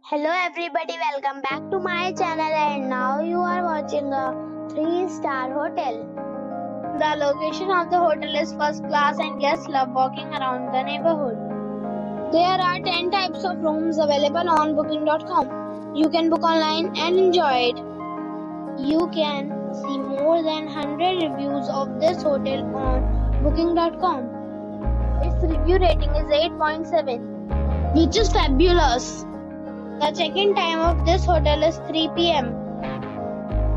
Hello everybody, welcome back to my channel and now you are watching a 3-star hotel. The location of the hotel is first class and guests love walking around the neighborhood. There are 10 types of rooms available on booking.com. You can book online and enjoy it. You can see more than 100 reviews of this hotel on booking.com. Its review rating is 8.7, which is fabulous. The check-in time of this hotel is 3 p.m.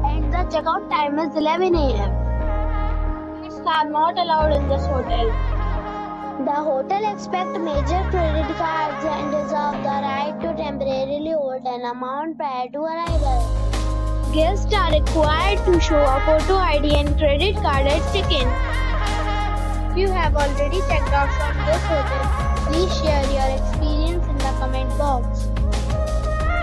and the check-out time is 11 a.m. Pets are not allowed in this hotel. The hotel accepts major credit cards and reserves the right to temporarily hold an amount prior to arrival. Guests are required to show a photo ID and credit card at check-in. If you have already checked out from this hotel, please share your experience in the comment box.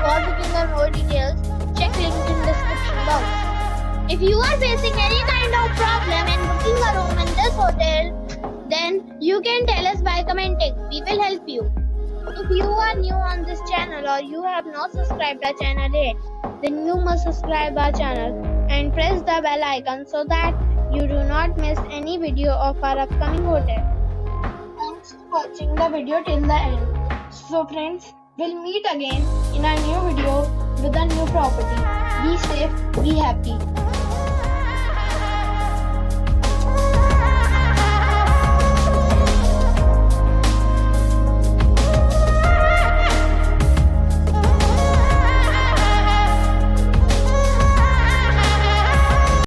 For booking or more details, check link in description box. If you are facing any kind of problem in booking a room in this hotel, then you can tell us by commenting. We will help you. If you are new on this channel or you have not subscribed our channel yet, then you must subscribe our channel and press the bell icon so that you do not miss any video of our upcoming hotel. Thanks for watching the video till the end. So friends, we'll meet again in a new video with a new property. Be safe, be happy.